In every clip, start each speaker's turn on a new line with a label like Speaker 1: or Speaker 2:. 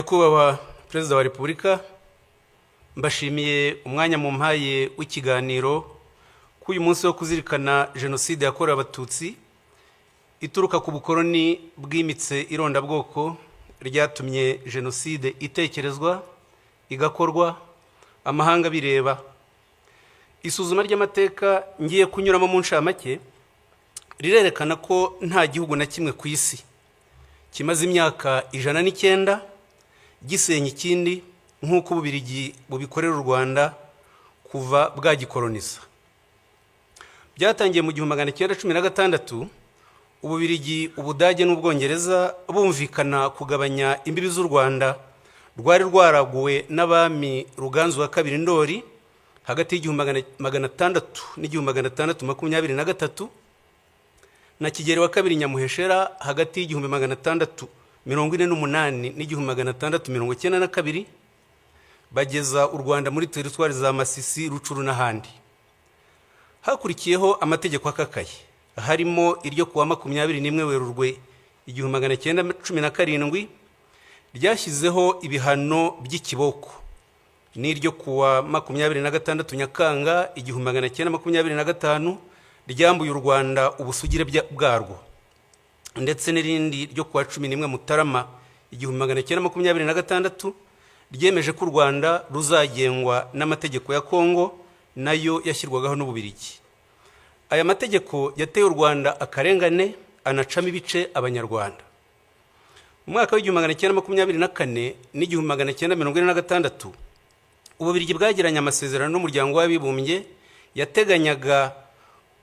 Speaker 1: Nyakubahwa Perezida wa Repubulika, mbashimiye umwanya mu mpaye w'ikiganiro k'uyu munsi wo kuzirikana Jenoside yakorewe Abatutsi ituruka ku bukoroni bwimitse irondabwoko ryatumye Jenoside itekerezwa igakorwa amahanga bireba. Isuzuma ry'amateka ngiye kunyuramo mu nshamake rirerekana ko nta gihugu na kimwe ku isi kimaze imyaka 109 gisenya ikindi nk'uko Ububirigi bubikorera u Rwanda kuva bwagikoloniza. Byatangiye mu 1916 Ububirigi, Ubudage n'Ubwongereza bumvikana kugabanya imbibi z'u Rwanda rwari rwaraguwe n'abami Ruganzu wa kabiri Ndoli hagati y'1600 n'1623 na Kigeli wa kabiri Nyamuheshera hagati y'1648 n'1692 bageza u Rwanda muri teritwari za Masisi, Rucuru n'ahandi. Hakurikiyeho amategeko akakaye harimo iryo kuwa 21 Werurwe 1917 ryashyizeho ibihano by'ikiboko, n'iryo kuwa 26 Nyakanga 1925 ryambuye u Rwanda ubusugire bwarwo, ndetse n'irindi ryo kuwa 11 Mutarama 1926 ryemeje ko u Rwanda ruzagengwa n'amategeko ya Kongo nayo yashyirwagaho n'Ububirigi. Aya mategeko yateye u Rwanda akarengane anacamo ibice Abanyarwanda. Mu mwaka w'1924 n'1946 Ububirigi bwagiranye amasezerano n'umuryango w'abibumbye yateganyaga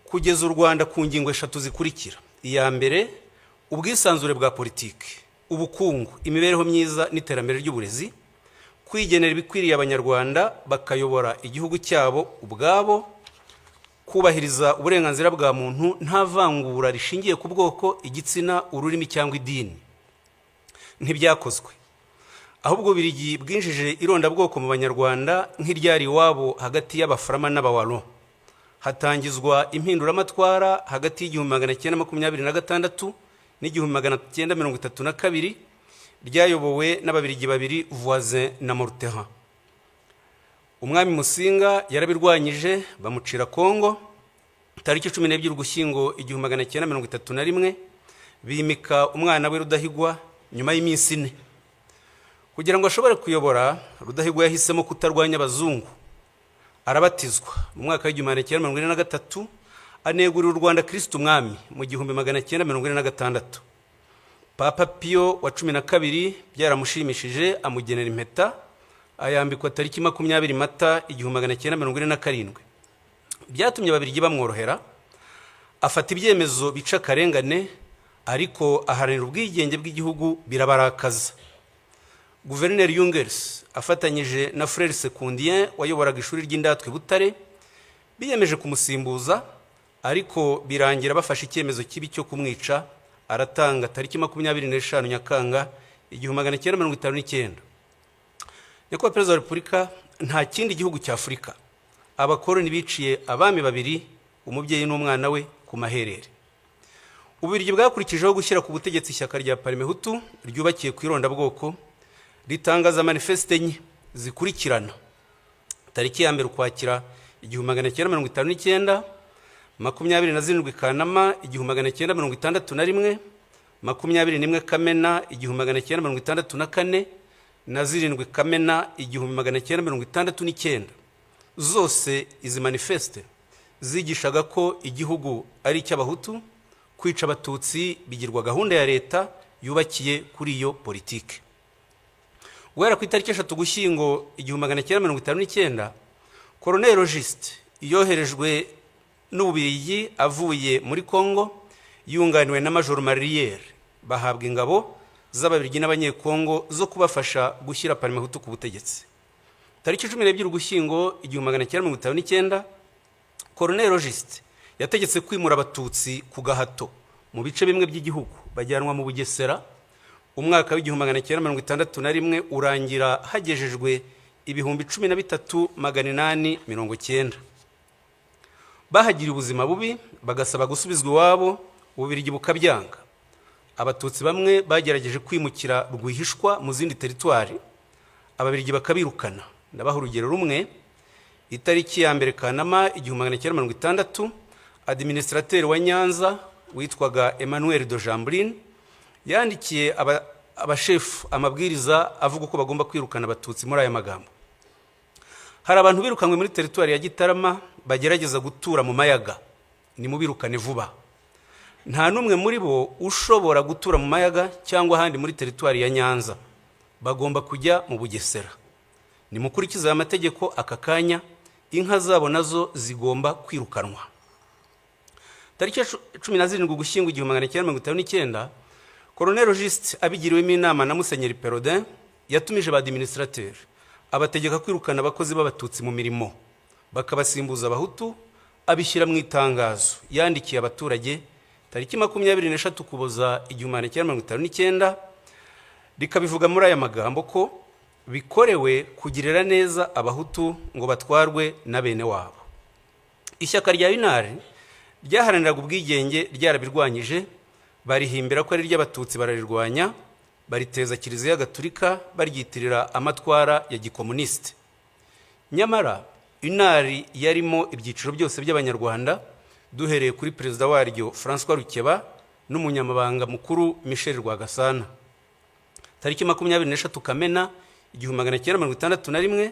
Speaker 1: kugeza u Rwanda ku ngingo 3 zikurikira: iya mbere, ubwisanzure bwa politiki, ubukungu, imibereho myiza n'iterambere ry'uburezi, kwigenera ibikwiriye Abanyarwanda bakayobora igihugu cyabo ubwabo, kubahiriza uburenganzira bwa muntu nta vangura rishingiye ku bwoko, igitsina, ururimi cyangwa idini. Ntibyakozwe, ahubwo Ububirigi bwinjije irondabwoko mu Banyarwanda nk'iryari iwabo hagati y'Abaframa n'Abawalo. Hatangizwa impinduramatwara hagati y'1926 n'1932 ryayobowe n'Ababirigi babiri, Voisin na Morteran. Umwami Musinga yarabirwanyije bamucira Kongo. Tariki 12 Ugushyingo 1931 bimika umwana we Rudahigwa nyuma y'iminsi 4. Kugira ngo ashobore kuyobora, Rudahigwa yahisemo kutarwanya abazungu, arabatizwa mu mwaka w'1943 anegurira u Rwanda Kristo Umwami mu 1946. Papa Pio wa 12 byaramushimishije amugenera impeta ayambikwa tariki 20 Mata 1947. Byatumye Ababirigi bamworohera, afata ibyemezo bica karengane, ariko aharanira ubwigenge bw'igihugu birabarakaza. Guverineri Jungers afatanyije na Frere Sekundien wayoboraga ishuri ry'indatwe Butare biyemeje kumusimbuza, ariko birangira bafashe icyemezo kibi cyo kumwica. Aratanga tariki 25 Nyakanga 1959. Nyakubahwa Perezida wa Repubulika, nta kindi gihugu cya Afurika abakoroni biciye abami babiri, umubyeyi n'umwana we, ku maherere. Ububirigi bwakurikijeho gushyira ku butegetsi ishyaka rya Parmehutu ryubakiye ku irondabwoko, ritangaza manifeste enye zikurikirana: tariki ya 1 Ukwakira 1959, 27 Kanama 1961, 21 Kamena 1964 na 7 Kamena 1969. Zose izi manifeste zigishaga ko igihugu ari icy'Abahutu, kwica Abatutsi bigirwa gahunda ya leta yubakiye kuri iyo politike. Guhera ku itariki 3 Ugushyingo 1959, Colonel Logiste yoherejwe n'Ububirigi avuye muri Kongo yunganiwe na Major Marier, bahabwa ingabo z'Ababirigi n'Abanyekongo zo kubafasha gushyira Parmehutu ku butegetsi. Tariki 12 Ugushyingo 1959, Colonel Logiste yategetse kwimura Abatutsi ku gahato mu bice bimwe by'igihugu bajyanwa mu Bugesera. Umwaka w'1961 urangira hagejejwe 13,890. Bahagiriye ubuzima bubi bagasaba gusubizwa iwabo, Ububirigi bukabyanga. abatutsi bamwe bagerageje kwimukira rwihishwa mu zindi teritwari, ababiligi bakabirukana. Ndabaha urugero rumwe. Itariki ya mbere Kanama 1960, administrateur wa Nyanza witwaga Emmanuel de Jambrine yandikiye abashefu amabwiriza avuga uko bagomba kwirukana abatutsi muri aya magambo: hari abantu birukanywe muri teritwari ya Gitarama bagerageza gutura mu mayaga, ni mubirukane vuba. Nta numwe muri bo ushobora gutura mu mayaga cyangwa ahandi muri teritwari ya Nyanza, bagomba kujya mu Bugesera. Ni mukurikiza amategeko aka kanya, inka zabo nazo zigomba kwirukanwa. Tariki 17 Ugushyingo 1959, Colonel Juste abigiriwemo inama na Musenyeri Perodin yatumije ba administrateur abategeka kwirukana abakozi b'abatutsi mu mirimo, bakabasimbuza abahutu. Abishyira mu itangazo yandikiye abaturage tariki 23 Ukuboza 1959, rikabivuga muri aya magambo ko bikorewe kugirira neza abahutu ngo batwarwe na bene wabo. Ishyaka rya UNAR ryaharaniraga ubwigenge ryarabirwanyije, barihimbira ko ari ry'abatutsi bararirwanya, bariteza Kiliziya Gatulika baryitirira amatwara ya gikomuniste. Nyamara UNAR yarimo ibyiciro byose by'abanyarwanda, duhereye kuri perezida waryo François Rukeba n'umunyamabanga mukuru Michel Rwagasana. Tariki 23 Kamena 1961,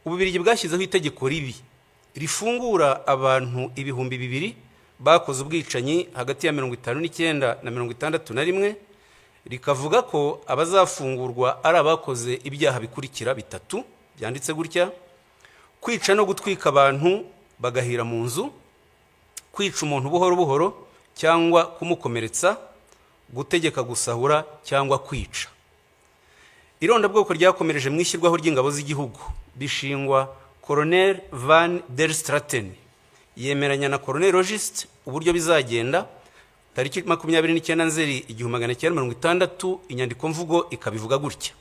Speaker 1: Ububiligi bwashyizeho itegeko ribi rifungura abantu 2,000 bakoze ubwicanyi hagati ya 59 na 61, rikavuga ko abazafungurwa ari abakoze ibyaha bikurikira bitatu byanditse gutya: kwica no gutwika abantu bagahira mu nzu, kwica umuntu buhoro buhoro cyangwa kumukomeretsa, gutegeka gusahura cyangwa kwica. Irondabwoko ryakomereje mu ishyirwaho ry'ingabo z'igihugu, bishingwa Colonel Van der Straten yemeranya na Colonel Juste uburyo bizagenda. Tariki 29 Nzeri 1960, inyandiko mvugo ikabivuga gutya: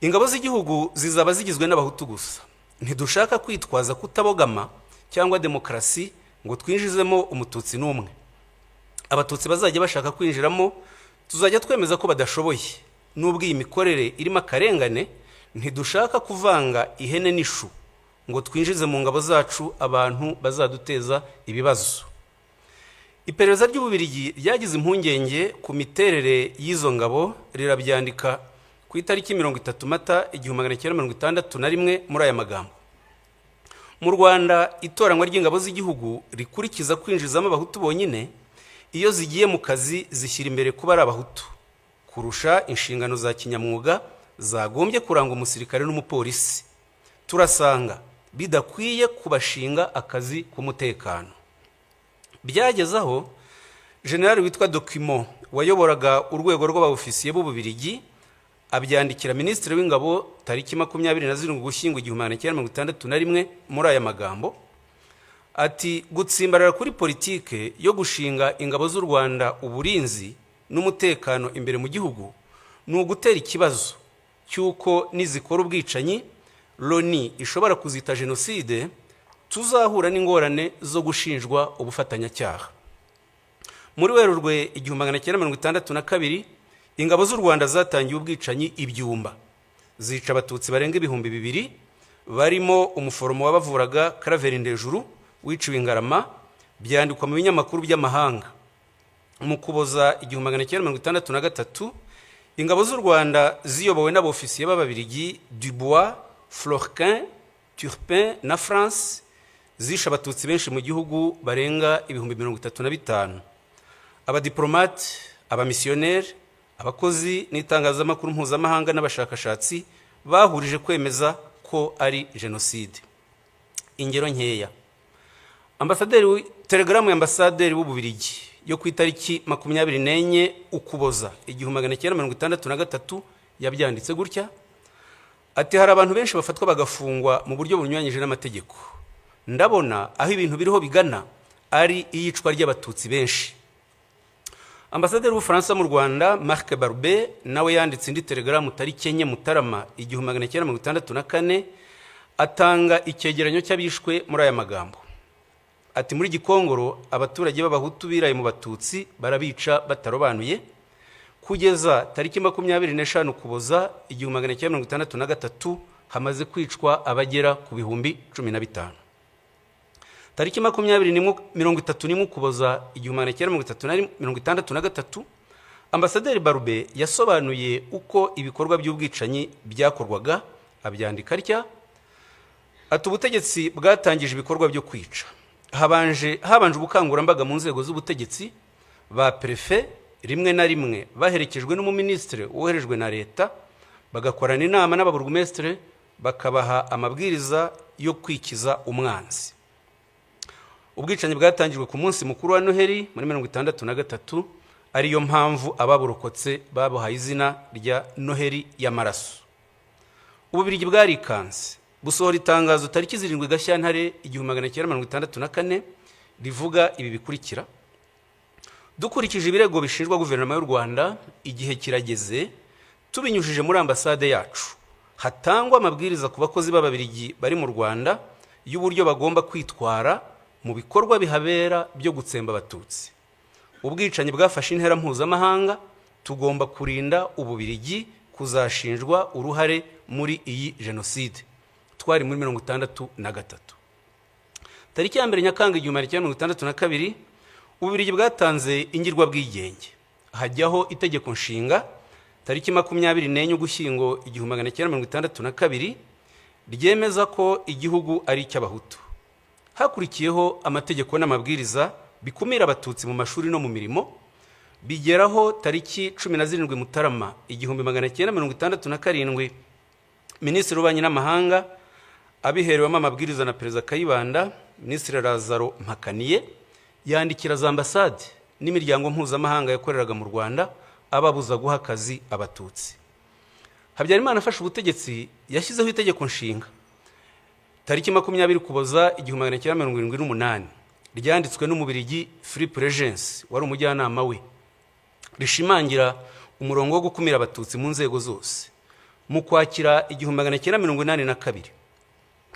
Speaker 1: ingabo z'igihugu zizaba zigizwe n'abahutu gusa. Ntidushaka kwitwaza kutabogama cyangwa demokrasi ngo twinjizemo umututsi n'umwe. Abatutsi bazajya bashaka kwinjiramo tuzajya twemeza ko badashoboye. Nubwo iyi mikorere irimo akarengane, ntidushaka kuvanga ihene n'ishu ngo twinjize mu ngabo zacu abantu bazaduteza ibibazo. Iperereza ry'Ububiligi ryagize impungenge ku miterere y'izo ngabo, rirabyandika ku itariki 30 Mata 1961 muri aya magambo: mu Rwanda itoranwa ry'ingabo z'igihugu rikurikiza kwinjizamo abahutu bonyine. Iyo zigiye mu kazi zishyira imbere kuba ari abahutu kurusha inshingano za kinyamwuga zagombye kuranga umusirikare n'umupolisi. Turasanga bidakwiye kubashinga akazi k'umutekano. Byageze aho General witwa Document wayoboraga urwego rw'abaofisiye b'Ububiligi abyandikira Minisitiri w'Ingabo tariki 27 Ugushyingo 1961 muri aya magambo ati: gutsimbarara kuri politike yo gushinga ingabo z'u Rwanda uburinzi n'umutekano imbere mu gihugu ni ugutera ikibazo cy'uko nizikora ubwicanyi Loni ishobora kuzita jenoside, tuzahura n'ingorane zo gushinjwa ubufatanyacyaha. Muri Werurwe 1962, ingabo z'u Rwanda zatangiye ubwicanyi Ibyumba, zica abatutsi barenga 2,000 barimo umuforomo wabavuraga Claver Ndejuru wiciwe Ngarama, byandikwa mu binyamakuru by'amahanga. Mu Kuboza 1963, ingabo z'u Rwanda ziyobowe n'abofisiye b'Ababiligi Dubois, Florquin, Turpin na France zisha abatutsi benshi mu gihugu barenga 35,000. Abadiplomate, abamisiyoneri, abakozi n'itangazamakuru mpuzamahanga n'abashakashatsi bahurije kwemeza ko ari jenoside. Ingero nkeya: telegramu ya ambasaderi w'Ububiligi yo ku itariki 24 Ukuboza 1963 yabyanditse gutya ati: hari abantu benshi bafatwa bagafungwa mu buryo bunyuranyije n'amategeko. Ndabona aho ibintu biriho bigana ari iyicwa ry'abatutsi benshi. Ambasaderi w'Ubufaransa mu Rwanda Marc Barbe nawe yanditse indi telegramu tariki 4 Mutarama 1964 atanga icyegeranyo cy'abishwe muri aya magambo ati: muri Gikongoro abaturage b'abahutu biraye mu batutsi barabica batarobanuye, kugeza tariki 25 Ukuboza 1963 hamaze kwicwa abagera ku bihumbi 15. Tariki 30 Ukuboza 1963 Ambasaderi Barube yasobanuye uko ibikorwa by'ubwicanyi byakorwaga, abyandika atya: ati ubutegetsi bwatangije ibikorwa byo kwica. Habanje ubukangurambaga mu nzego z'ubutegetsi, ba prefe rimwe na rimwe baherekejwe n'umuministre woherejwe na leta, bagakorana inama n'ababurugumestre bakabaha amabwiriza yo kwikiza umwanzi. Ubwicanyi bwatangijwe ku munsi mukuru wa Noheli muri 1963, ariyo mpamvu ababurokotse babuhaye izina rya Noheli y'amaraso. Ububirigi bwarikanze busohora itangazo tariki 7 Gashyantare 1964 rivuga ibi bikurikira: dukurikije ibirego bishinjwa guverinoma y'u Rwanda, igihe kirageze tubinyujije muri ambasade yacu hatangwa amabwiriza ku bakozi b'Ababirigi bari mu Rwanda y'uburyo bagomba kwitwara mu bikorwa bihabera byo gutsemba Abatutsi. Ubwicanyi bwafashe intera mpuzamahanga, tugomba kurinda Ububirigi kuzashinjwa uruhare muri iyi jenoside. Twari muri 1963. Tariki ya 1 Nyakanga 1962 Ububirigi bwatanze ingirwa bwigenge, hajyaho itegeko nshinga tariki 24 Ugushyingo 1962 ryemeza ko igihugu ari icy'Abahutu. Hakurikiyeho amategeko n'amabwiriza bikumira Abatutsi mu mashuri no mu mirimo, bigeraho tariki 17 Mutarama 1967 Minisitiri w'Ububanyi n'Amahanga abiherewemo amabwiriza na Perezida Kayibanda, Minisitiri Lazaro Mpakaniye yandikira za ambasade n'imiryango mpuzamahanga yakoreraga mu Rwanda ababuza guha akazi Abatutsi. Habyarimana afashe ubutegetsi yashyizeho itegeko nshinga tariki 20 Ukuboza 1978 ryanditswe n'Umubirigi Philippe Regency wari umujyanama we, rishimangira umurongo wo gukumira Abatutsi mu nzego zose. Mu Kwakira 1982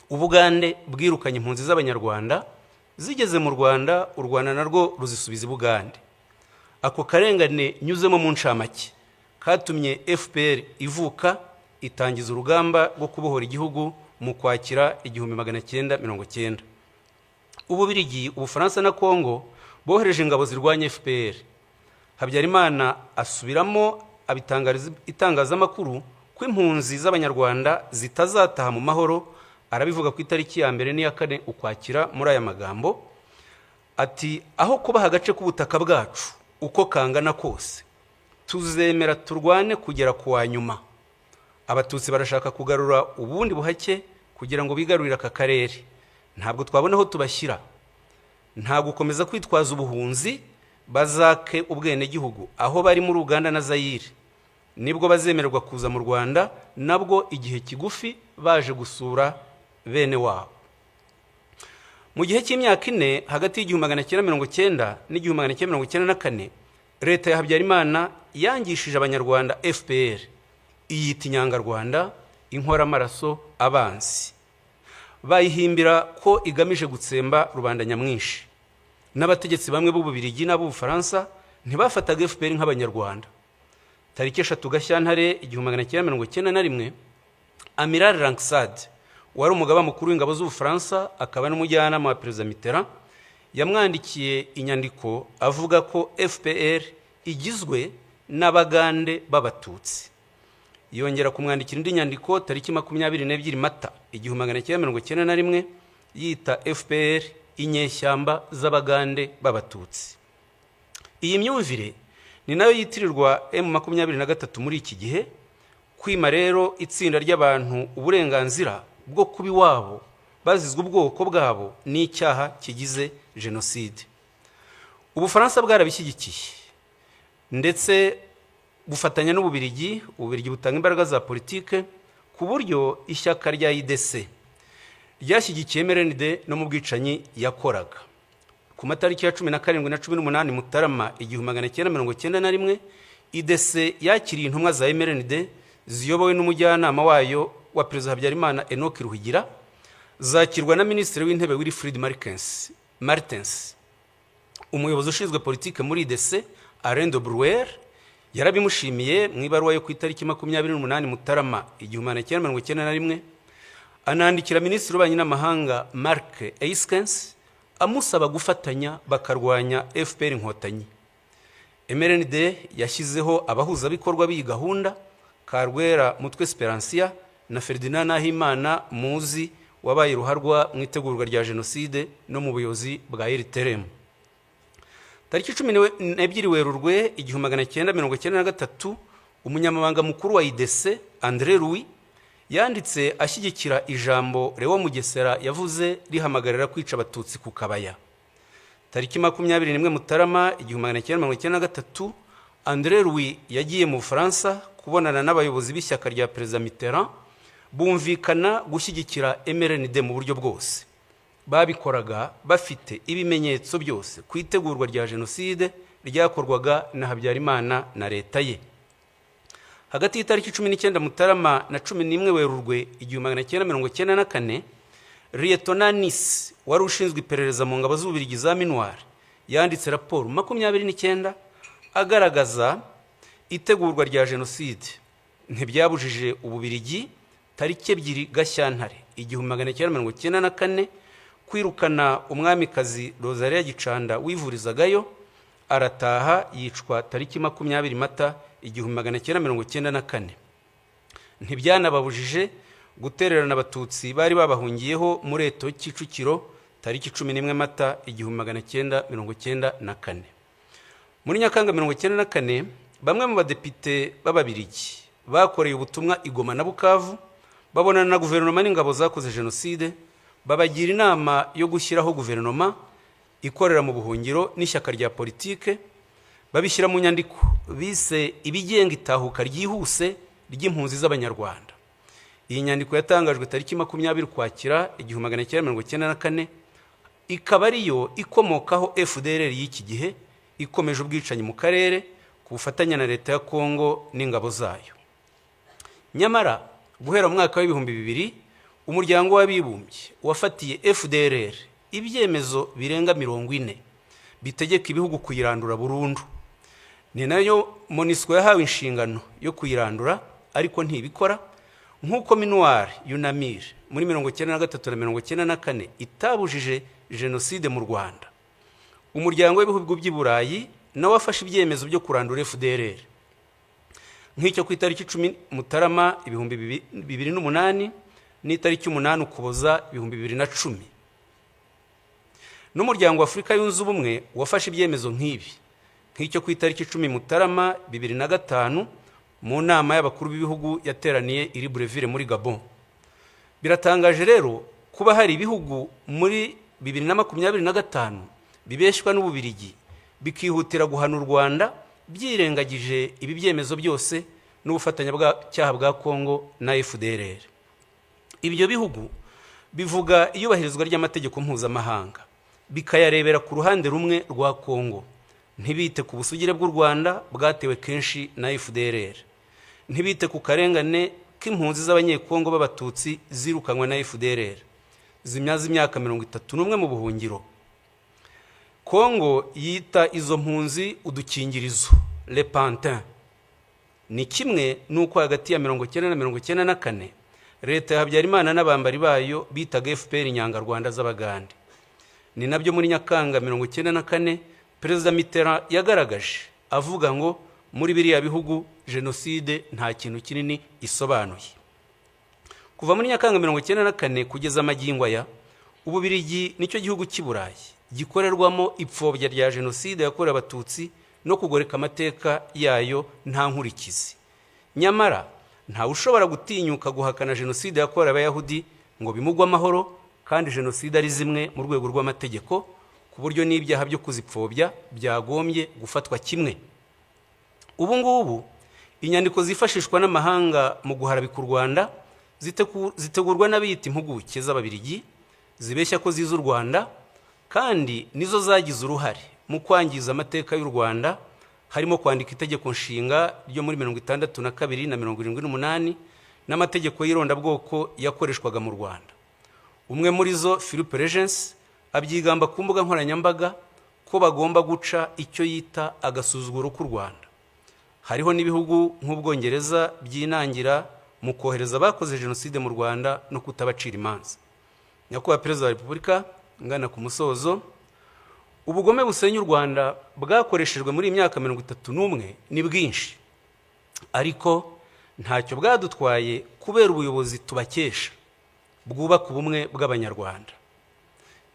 Speaker 1: Ubugande bwirukanye impunzi z'Abanyarwanda zigeze mu Rwanda, u Rwanda narwo ruzisubiza Ubugande. Ako karengane nyuzemo mu ncamake katumye FPR ivuka itangiza urugamba rwo kubohora igihugu mu Kwakira 1990. Ububirigi, Ubufaransa na Kongo bohereje ingabo zirwanya FPR. Habyarimana asubiramo abitangariza itangazamakuru ko impunzi z'Abanyarwanda zitazataha mu mahoro. Arabivuga ku itariki ya 2 n'iya 4 Ukwakira muri aya magambo ati: aho kubaha agace k'ubutaka bwacu uko kangana kose, tuzemera turwane kugera ku wa nyuma. Abatutsi barashaka kugarura ubundi buhake kugira ngo bigarurire aka karere. Ntabwo twabona aho tubashyira, nta gukomeza kwitwaza ubuhunzi, bazake ubwene gihugu aho bari muri Uganda na Zaire. Nibwo bazemererwa kuza mu Rwanda, nabwo igihe kigufi baje gusura bene wabo. Mu gihe cy'imyaka 4 hagati y'1990 n'1994 leta ya Habyarimana yangishije Abanyarwanda FPR, iyita inyangarwanda, inkoramaraso, abanzi. Bayihimbira ko igamije gutsemba rubanda nyamwinshi. N'abategetsi bamwe b'Ububirigi n'Ubufaransa ntibafataga FPR nk'Abanyarwanda. Tariki 3 Gashyantare 1991 Amiral Langsade wari umugaba mukuru w'ingabo z'Ubufaransa akaba n'umujyanama wa Perezida Mitterrand yamwandikiye inyandiko avuga ko FPR igizwe n'Abagande b'Abatutsi. Yongera kumwandikira indi nyandiko tariki 22 Mata 1991 yita FPR inyeshyamba z'Abagande b'Abatutsi. Iyi myumvire ni nayo yitirirwa M23 muri iki gihe, kwima rero itsinda ry'abantu uburenganzira bwo kuba iwabo bazizwe ubwoko bwabo n'icyaha kigize jenoside. Ubufaransa bwarabishyigikiye ndetse bufatanya n'Ububirigi. Ububirigi butanga imbaraga za politike ku buryo ishyaka rya IDC ryashyigikiye MRND no mu bwicanyi yakoraga. Ku matariki ya 17 na 18 Mutarama 1991 IDC yakiriye intumwa za MRND ziyobowe n'umujyanama wayo wa Perezida Habyarimana Enoch Ruhigira, zakirwa na Minisitiri w'Intebe Wilfried Martens. Umuyobozi ushinzwe politike muri IDC Alain de Brouwer yarabimushimiye mu ibaruwa yo ku itariki 28 Mutarama 1991, anandikira Minisitiri w'Ububanyi n'Amahanga Mark Eyskens amusaba gufatanya bakarwanya FPR Inkotanyi. MRND yashyizeho abahuzabikorwa b'iyi gahunda, Karwera Mutwe Speransia na Ferdinand Nahimana Muzi wabaye ruharwa mu itegurwa rya Jenoside no mu buyobozi bwa RTRM. Tariki 12 Werurwe 1993, umunyamabanga mukuru wa IDC André Louis yanditse ashyigikira ijambo Leo Mugesera yavuze rihamagarira kwica abatutsi ku Kabaya. Tariki 21 Mutarama 1993, André Louis yagiye mu Bufaransa kubonana n'abayobozi b'ishyaka rya Perezida Mitterrand, bumvikana gushyigikira MRND mu buryo bwose. Babikoraga bafite ibimenyetso byose ku itegurwa rya Jenoside ryakorwaga na Habyarimana na leta ye. Hagati y'itariki 19 Mutarama na 11 Werurwe 1994, Lieutenant Nice wari ushinzwe iperereza mu ngabo z'Ububiligi za Minuar yanditse raporo 29 agaragaza itegurwa rya Jenoside ntibyabujije Ububiligi tariki 2 Gashyantare 1994 kwirukana umwamikazi Rosalie Gicanda wivurizagayo, arataha yicwa tariki 20 Mata 1994. Ntibyanababujije gutererana abatutsi bari babahungiyeho muri Eto Kicukiro tariki 11 Mata 1994. Muri Nyakanga 1994, bamwe mu badepite b'Ababiligi bakoreye ubutumwa i Goma na Bukavu, babonana na guverinoma n'ingabo zakoze Jenoside, babagira inama yo gushyiraho guverinoma ikorera mu buhungiro n'ishyaka rya politike, babishyira mu nyandiko bise ibigenga itahuka ryihuse ry'impunzi z'Abanyarwanda. Iyi nyandiko yatangajwe tariki 20 Ukwakira 1994, ikaba ariyo ikomokaho FDLR y'iki gihe ikomeje ubwicanyi mu karere ku bufatanye na leta ya Kongo n'ingabo zayo. Nyamara guhera mu mwaka w'ibihumbi 2000, umuryango w'abibumbye wafatiye FDLR ibyemezo birenga 40 bitegeka ibihugu kuyirandura burundu. Ni nayo MONUSCO yahawe inshingano yo kuyirandura, ariko ntibikora, nk'uko Minuar Yunamir muri 1993 na 1994 itabujije Jenoside mu Rwanda. Umuryango w'ibihugu by'i Burayi nawe wafashe ibyemezo byo kurandura FDLR, nk'icyo ku itariki 10 Mutarama 2008 n'itariki 8 Ukuboza 2010. N'umuryango wa Afurika yunze ubumwe wafashe ibyemezo nk'ibi, nk'icyo ku itariki 10 Mutarama 2005 mu nama y'abakuru b'ibihugu yateraniye i Libreville muri Gabon. Biratangaje rero kuba hari ibihugu muri 2025 bibeshwa n'Ububiligi bikihutira guhana u Rwanda byirengagije ibi byemezo byose n'ubufatanya bw'icyaha bwa Kongo na FDLR. Ibyo bihugu bivuga iyubahirizwa ry'amategeko mpuzamahanga, bikayarebera ku ruhande rumwe rwa Kongo, ntibite ku busugire bw'u Rwanda bwatewe kenshi na FDLR, ntibite ku karengane k'impunzi z'Abanyekongo b'Abatutsi zirukanywe na FDLR zimyaza imyaka 31 mu buhungiro. Kongo yita izo mpunzi udukingirizo, le pantin. Ni kimwe nuko hagati ya 1990 na 1994 leta ya Habyarimana n'abambari bayo bitaga FPR Inyangarwanda z'Abagande. Ni nabyo muri Nyakanga 1994 Perezida Mitterrand yagaragaje avuga ngo muri biriya bihugu Jenoside nta kintu kinini isobanuye. Kuva muri Nyakanga 1994 kugeza magingo aya, Ububiligi nicyo gihugu cy'i Burayi gikorerwamo ipfobya rya Jenoside yakorewe Abatutsi no kugoreka amateka yayo nta nkurikizi. Nyamara nta ushobora gutinyuka guhakana Jenoside yakorewe Abayahudi ngo bimugwe amahoro, kandi Jenoside ari zimwe mu rwego rw'amategeko, ku buryo n'ibyaha byo kuzipfobya byagombye gufatwa kimwe. Ubu ngubu inyandiko zifashishwa n'amahanga mu guharabika u Rwanda zitegurwa n'abiyita impuguke z'Ababiligi zibeshya ko ziza u Rwanda, kandi nizo zagize uruhare mu kwangiza amateka y'u Rwanda, harimo kwandika itegeko nshinga ryo muri 62 na 78 n'amategeko y'irondabwoko yakoreshwaga mu Rwanda. Umwe muri zo, Philippe Regency, abyigamba ku mbuga nkoranyambaga ko bagomba guca icyo yita agasuzuguro k'u Rwanda. hariho n'ibihugu nk'Ubwongereza byinangira mu kohereza abakoze jenoside mu Rwanda no kutabacira imanza. Nyakubahwa Perezida wa Repubulika, ngana ku musozo, ubugome busenya u Rwanda bwakoreshejwe muri imyaka 31 ni bwinshi, ariko ntacyo bwadutwaye kubera ubuyobozi tubakesha bwubaka ubumwe bw'Abanyarwanda.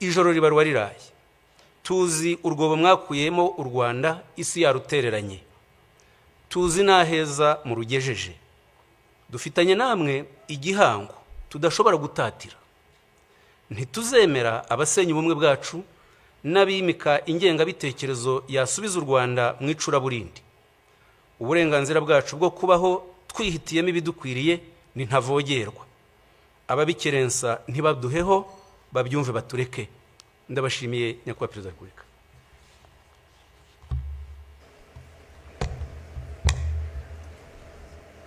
Speaker 1: Ijoro ribarwa riraye, tuzi urwobo mwakuyemo u Rwanda isi yarutereranye, tuzi naheza mu rugejeje, dufitanye namwe igihango tudashobora gutatira. Ntituzemera abasenya ubumwe bwacu n'abimika ingengabitekerezo yasubiza u Rwanda mu icuraburindi. Uburenganzira bwacu bwo kubaho twihitiyemo ibidukwiriye ni ntavogerwa. Ababikerensa ntibaduheho, babyumve batureke. Ndabashimiye Nyakubahwa Perezida wa Repubulika.